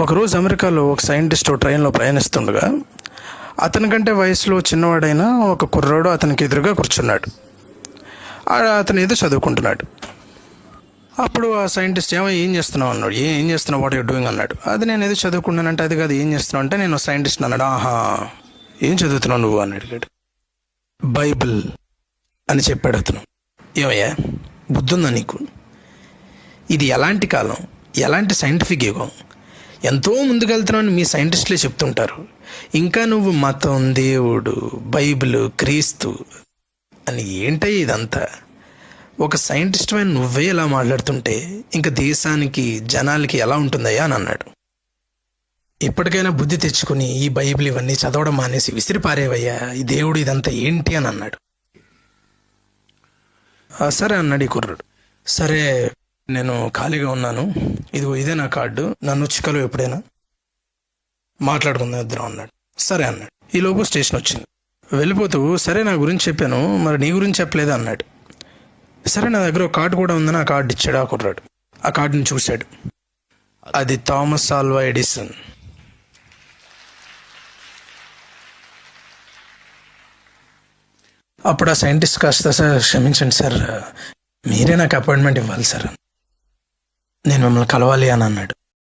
ఒకరోజు అమెరికాలో ఒక సైంటిస్ట్ ట్రైన్లో ప్రయాణిస్తుండగా అతని కంటే వయసులో చిన్నవాడైన ఒక కుర్రాడు అతనికి ఎదురుగా కూర్చున్నాడు. అతను ఏదో చదువుకుంటున్నాడు. అప్పుడు ఆ సైంటిస్ట్ ఏం చేస్తున్నావు అన్నాడు. ఏం చేస్తున్నావు, వాట్ యూ డూయింగ్ అన్నాడు. అది నేను ఏదో చదువుకున్నానంటే, అది కాదు ఏం చేస్తున్నావు అంటే నేను సైంటిస్ట్ అన్నాడు. ఆహా, ఏం చదువుతున్నావు నువ్వు అని అడిగాడు. బైబిల్ అని చెప్పాడు అతను. ఏమయ్యా బుద్ధుందా నీకు? ఇది ఎలాంటి కాలం, ఎలాంటి సైంటిఫిక్ యుగం, ఎంతో ముందుకెళ్తున్నామని మీ సైంటిస్టులే చెప్తుంటారు. ఇంకా నువ్వు మతం, దేవుడు, బైబిల్, క్రీస్తు అని ఏంటయ్య ఇదంతా? ఒక సైంటిస్ట్ అయిన నువ్వే ఇలా మాట్లాడుతుంటే ఇంకా దేశానికి, జనాలకి ఎలా ఉంటుందయ్యా అని అన్నాడు. ఇప్పటికైనా బుద్ధి తెచ్చుకుని ఈ బైబిల్ ఇవన్నీ చదవడం మానేసి విసిరిపారేవయ్యా, ఈ దేవుడు ఇదంతా ఏంటి అని అన్నాడు. సరే అన్నాడు ఈ కుర్రాడు. సరే, నేను ఖాళీగా ఉన్నాను, ఇదే నా కార్డు, నన్ను వచ్చి కలువు ఎప్పుడైనా, మాట్లాడుకుందాం ఇద్దరం అన్నాడు. సరే అన్నాడు. ఈ లోపు స్టేషన్ వచ్చింది. వెళ్ళిపోతూ, సరే నా గురించి చెప్పాను, మరి నీ గురించి చెప్పలేదా అన్నాడు. సరే, నా దగ్గర ఒక కార్డు కూడా ఉందని ఆ కార్డు ఇచ్చాడు ఆ కుర్రాడు. ఆ కార్డుని చూశాడు. అది థామస్ ఆల్వా ఎడిసన్. అప్పుడు ఆ సైంటిస్ట్ కాస్త, సార్ క్షమించండి సార్, మీరే నాకు అపాయింట్మెంట్ ఇవ్వాలి సార్, నేను మిమ్మల్ని కలవాలి అని అన్నాడు.